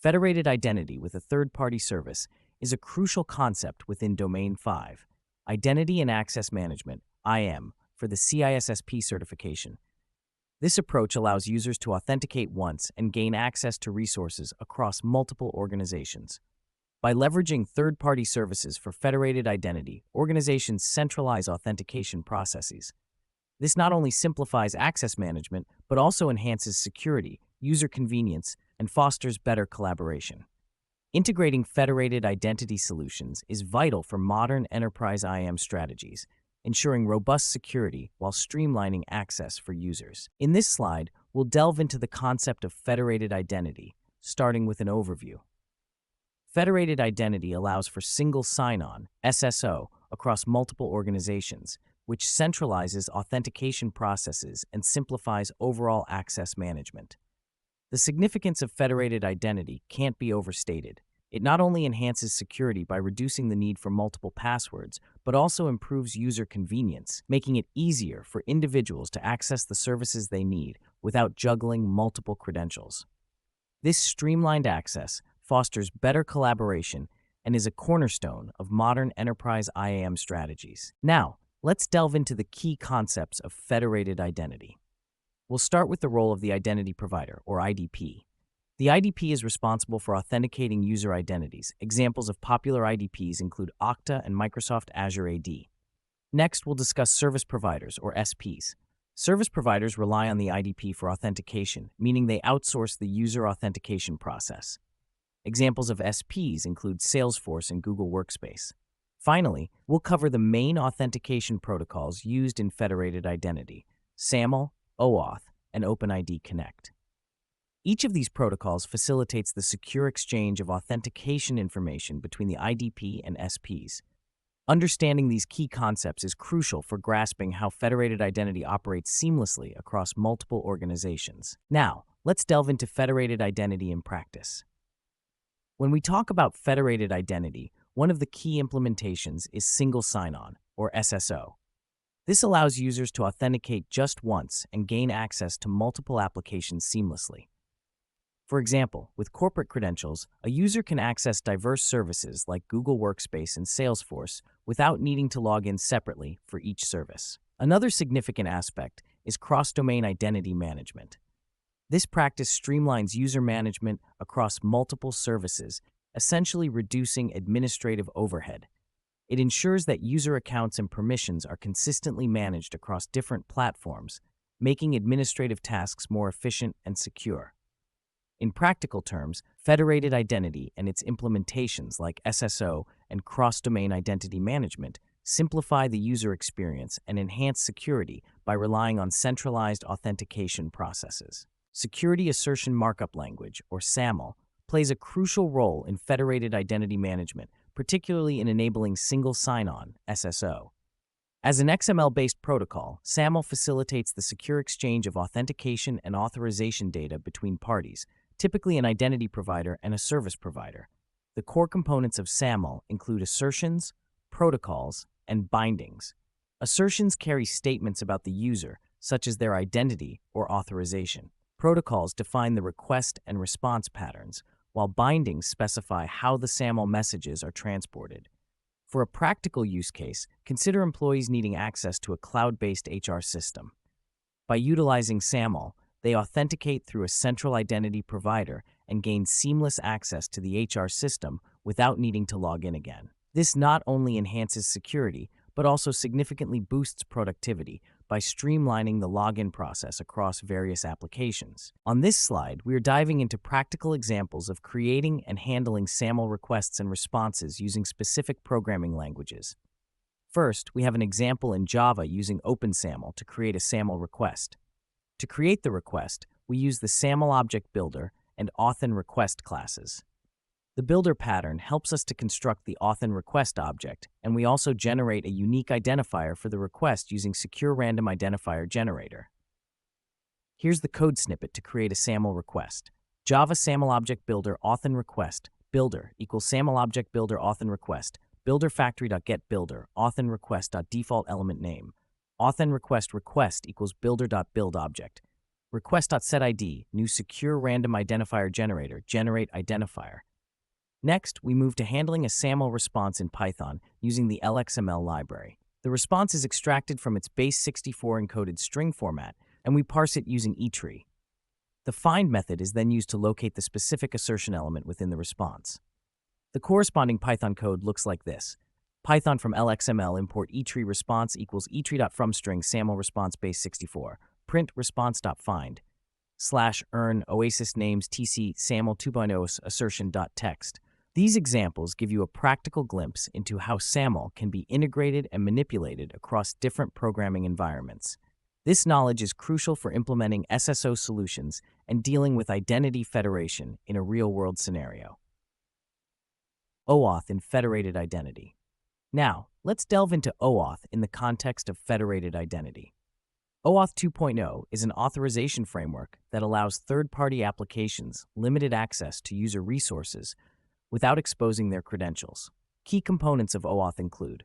Federated identity with a third-party service is a crucial concept within Domain 5, Identity and Access Management, IAM, for the CISSP certification. This approach allows users to authenticate once and gain access to resources across multiple organizations. By leveraging third-party services for federated identity, organizations centralize authentication processes. This not only simplifies access management, but also enhances security, user convenience, and fosters better collaboration. Integrating federated identity solutions is vital for modern enterprise IAM strategies, ensuring robust security while streamlining access for users. In this slide, we'll delve into the concept of federated identity, starting with an overview. Federated identity allows for single sign-on, SSO, across multiple organizations, which centralizes authentication processes and simplifies overall access management. The significance of federated identity can't be overstated. It not only enhances security by reducing the need for multiple passwords, but also improves user convenience, making it easier for individuals to access the services they need without juggling multiple credentials. This streamlined access fosters better collaboration and is a cornerstone of modern enterprise IAM strategies. Now, let's delve into the key concepts of federated identity. We'll start with the role of the identity provider, or IdP. The IdP is responsible for authenticating user identities. Examples of popular IdPs include Okta and Microsoft Azure AD. Next, we'll discuss service providers, or SPs. Service providers rely on the IdP for authentication, meaning they outsource the user authentication process. Examples of SPs include Salesforce and Google Workspace. Finally, we'll cover the main authentication protocols used in federated identity: SAML, OAuth, and OpenID Connect. Each of these protocols facilitates the secure exchange of authentication information between the IdP and SPs. Understanding these key concepts is crucial for grasping how federated identity operates seamlessly across multiple organizations. Now, let's delve into federated identity in practice. When we talk about federated identity, one of the key implementations is single sign-on, or SSO. This allows users to authenticate just once and gain access to multiple applications seamlessly. For example, with corporate credentials, a user can access diverse services like Google Workspace and Salesforce without needing to log in separately for each service. Another significant aspect is cross-domain identity management. This practice streamlines user management across multiple services, essentially reducing administrative overhead. It ensures that user accounts and permissions are consistently managed across different platforms, making administrative tasks more efficient and secure. In practical terms, federated identity and its implementations like SSO and cross-domain identity management simplify the user experience and enhance security by relying on centralized authentication processes. Security Assertion Markup Language, or SAML, plays a crucial role in federated identity management, particularly in enabling single sign-on, SSO. As an XML-based protocol, SAML facilitates the secure exchange of authentication and authorization data between parties, typically an identity provider and a service provider. The core components of SAML include assertions, protocols, and bindings. Assertions carry statements about the user, such as their identity or authorization. Protocols define the request and response patterns, while bindings specify how the SAML messages are transported. For a practical use case, consider employees needing access to a cloud-based HR system. By utilizing SAML, they authenticate through a central identity provider and gain seamless access to the HR system without needing to log in again. This not only enhances security, but also significantly boosts productivity by streamlining the login process across various applications. On this slide, we are diving into practical examples of creating and handling SAML requests and responses using specific programming languages. First, we have an example in Java using OpenSAML to create a SAML request. To create the request, we use the SAML Object Builder and AuthInRequest classes. The builder pattern helps us to construct the AuthInRequest object, and we also generate a unique identifier for the request using Secure Random Identifier Generator. Here's the code snippet to create a SAML request. Java SAML Object Builder AuthInRequest builder equals SAML Object Builder AuthInRequest builder factory.getBuilder AuthInRequest.defaultElementName AuthInRequest request equals builder.buildObject. Request.setID, new secure random identifier generator, generate identifier. Next, we move to handling a SAML response in Python using the LXML library. The response is extracted from its base 64 encoded string format, and we parse it using etree. The find method is then used to locate the specific assertion element within the response. The corresponding Python code looks like this. Python from LXML import etree response equals etree.fromString SAML response base 64, print response.find, /earn OASIS names tc SAML 2.0 assertion.text. These examples give you a practical glimpse into how SAML can be integrated and manipulated across different programming environments. This knowledge is crucial for implementing SSO solutions and dealing with identity federation in a real-world scenario. OAuth in federated identity. Now, let's delve into OAuth in the context of federated identity. OAuth 2.0 is an authorization framework that allows third-party applications limited access to user resources without exposing their credentials. Key components of OAuth include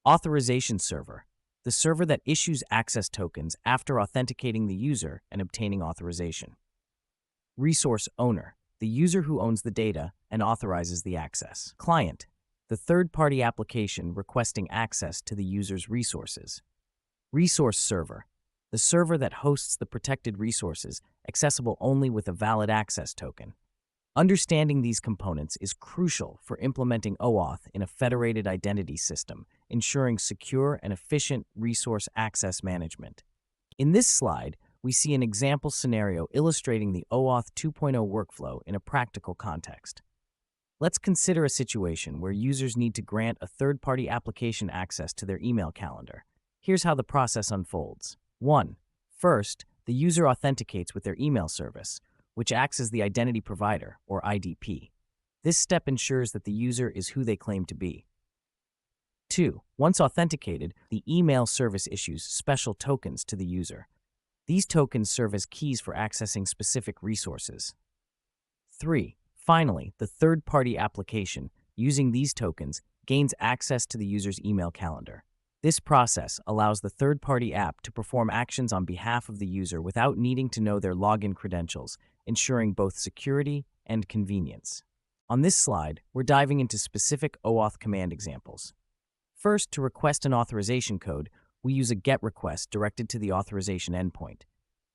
authorization server, the server that issues access tokens after authenticating the user and obtaining authorization. Resource owner, the user who owns the data and authorizes the access. Client, the third-party application requesting access to the user's resources. Resource server, the server that hosts the protected resources accessible only with a valid access token. Understanding these components is crucial for implementing OAuth in a federated identity system, ensuring secure and efficient resource access management. In this slide, we see an example scenario illustrating the OAuth 2.0 workflow in a practical context. Let's consider a situation where users need to grant a third-party application access to their email calendar. Here's how the process unfolds. 1. First, the user authenticates with their email service, which acts as the identity provider, or IdP. This step ensures that the user is who they claim to be. 2. Once authenticated, the email service issues special tokens to the user. These tokens serve as keys for accessing specific resources. 3. Finally, the third-party application, using these tokens, gains access to the user's email calendar. This process allows the third-party app to perform actions on behalf of the user without needing to know their login credentials, ensuring both security and convenience. On this slide, we're diving into specific OAuth command examples. First, to request an authorization code, we use a GET request directed to the authorization endpoint.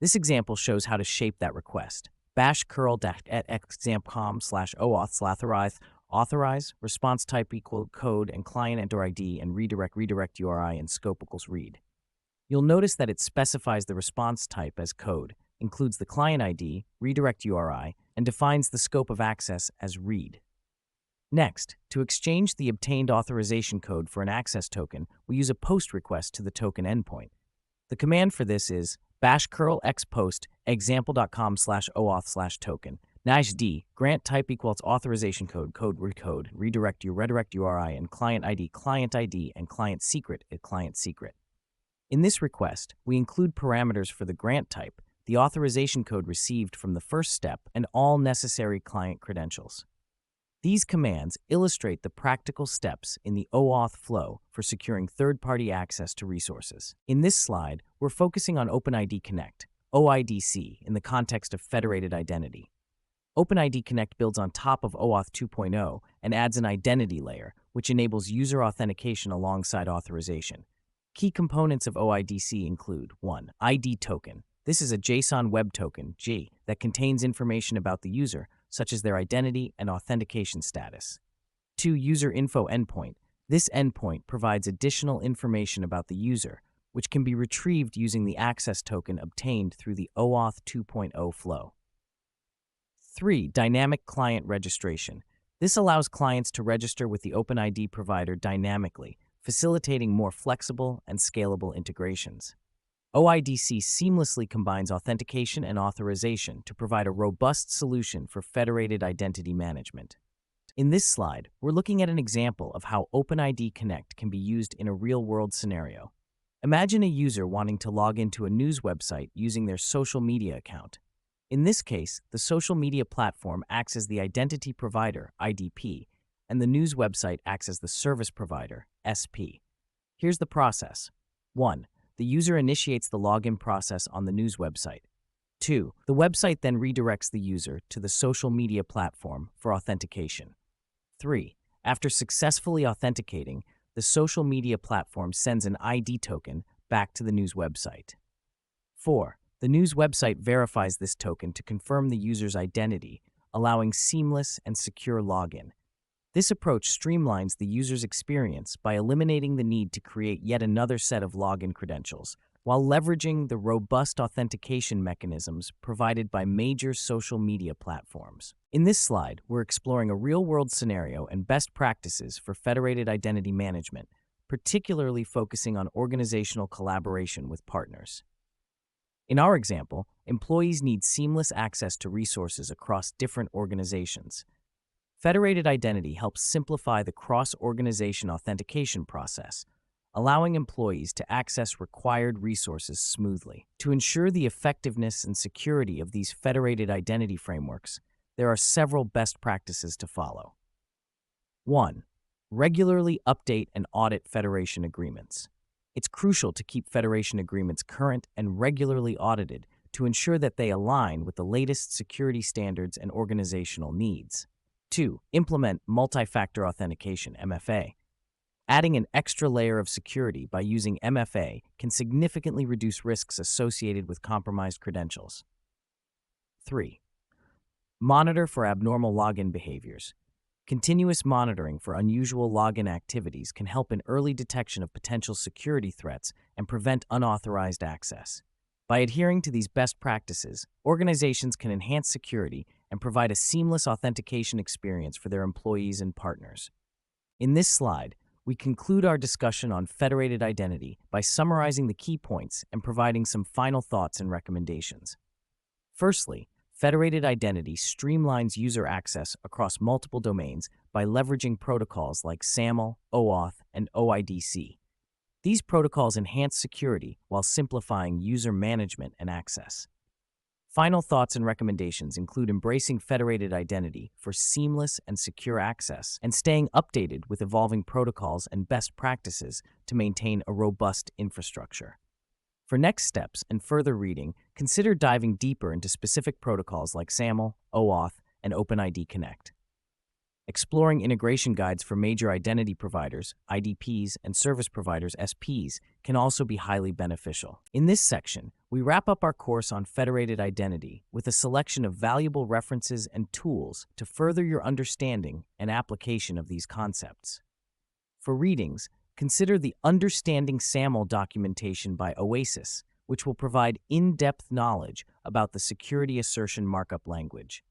This example shows how to shape that request. Bash curl-examcom/OAuth/authorize, authorize, response type equal code and client enter ID and redirect URI and scope equals read. You'll notice that it specifies the response type as code, includes the client ID, redirect URI, and defines the scope of access as read. Next, to exchange the obtained authorization code for an access token, we use a POST request to the token endpoint. The command for this is bash curl xpost example.com/OAuth/token. -d, grant type equals authorization code, code recode, redirect URI, and client ID, and client secret at client secret. In this request, we include parameters for the grant type, the authorization code received from the first step, and all necessary client credentials. These commands illustrate the practical steps in the OAuth flow for securing third-party access to resources. In this slide, we're focusing on OpenID Connect, OIDC, in the context of federated identity. OpenID Connect builds on top of OAuth 2.0 and adds an identity layer, which enables user authentication alongside authorization. Key components of OIDC include 1. ID token. This is a JSON web token, G, that contains information about the user, such as their identity and authentication status. 2. User info endpoint. This endpoint provides additional information about the user, which can be retrieved using the access token obtained through the OAuth 2.0 flow. 3. Dynamic client registration. This allows clients to register with the OpenID provider dynamically, facilitating more flexible and scalable integrations. OIDC seamlessly combines authentication and authorization to provide a robust solution for federated identity management. In this slide, we're looking at an example of how OpenID Connect can be used in a real-world scenario. Imagine a user wanting to log into a news website using their social media account. In this case, the social media platform acts as the identity provider, IdP, and the news website acts as the service provider, SP. Here's the process. 1. The user initiates the login process on the news website. 2. The website then redirects the user to the social media platform for authentication. 3. After successfully authenticating, the social media platform sends an ID token back to the news website. 4. The news website verifies this token to confirm the user's identity, allowing seamless and secure login. This approach streamlines the user's experience by eliminating the need to create yet another set of login credentials, while leveraging the robust authentication mechanisms provided by major social media platforms. In this slide, we're exploring a real-world scenario and best practices for federated identity management, particularly focusing on organizational collaboration with partners. In our example, employees need seamless access to resources across different organizations. Federated identity helps simplify the cross-organization authentication process, allowing employees to access required resources smoothly. To ensure the effectiveness and security of these federated identity frameworks, there are several best practices to follow. 1. Regularly update and audit federation agreements. It's crucial to keep federation agreements current and regularly audited to ensure that they align with the latest security standards and organizational needs. 2. Implement multi-factor authentication, MFA. Adding an extra layer of security by using MFA can significantly reduce risks associated with compromised credentials. 3. Monitor for abnormal login behaviors. Continuous monitoring for unusual login activities can help in early detection of potential security threats and prevent unauthorized access. By adhering to these best practices, organizations can enhance security and provide a seamless authentication experience for their employees and partners. In this slide, we conclude our discussion on federated identity by summarizing the key points and providing some final thoughts and recommendations. Firstly, federated identity streamlines user access across multiple domains by leveraging protocols like SAML, OAuth, and OIDC. These protocols enhance security while simplifying user management and access. Final thoughts and recommendations include embracing federated identity for seamless and secure access and staying updated with evolving protocols and best practices to maintain a robust infrastructure. For next steps and further reading, consider diving deeper into specific protocols like SAML, OAuth, and OpenID Connect. Exploring integration guides for major identity providers, IdPs, and service providers, SPs, can also be highly beneficial. In this section, we wrap up our course on federated identity with a selection of valuable references and tools to further your understanding and application of these concepts. For readings, consider the Understanding SAML documentation by OASIS, which will provide in-depth knowledge about the security assertion markup language.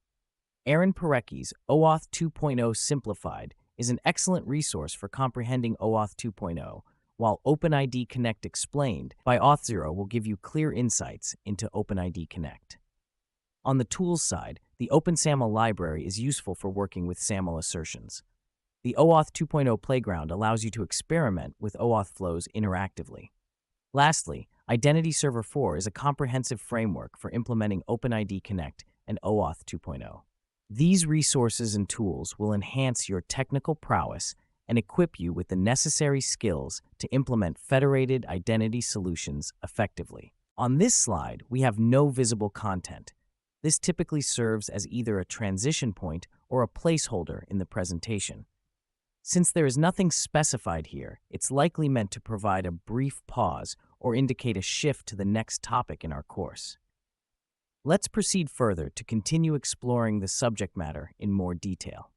Parecki's OAuth 2.0 Simplified is an excellent resource for comprehending OAuth 2.0, while OpenID Connect Explained by Auth0 will give you clear insights into OpenID Connect. On the tools side, the OpenSAML library is useful for working with SAML assertions. The OAuth 2.0 Playground allows you to experiment with OAuth flows interactively. Lastly, Identity Server 4 is a comprehensive framework for implementing OpenID Connect and OAuth 2.0. These resources and tools will enhance your technical prowess and equip you with the necessary skills to implement federated identity solutions effectively. On this slide, we have no visible content. This typically serves as either a transition point or a placeholder in the presentation. Since there is nothing specified here, it's likely meant to provide a brief pause or indicate a shift to the next topic in our course. Let's proceed further to continue exploring the subject matter in more detail.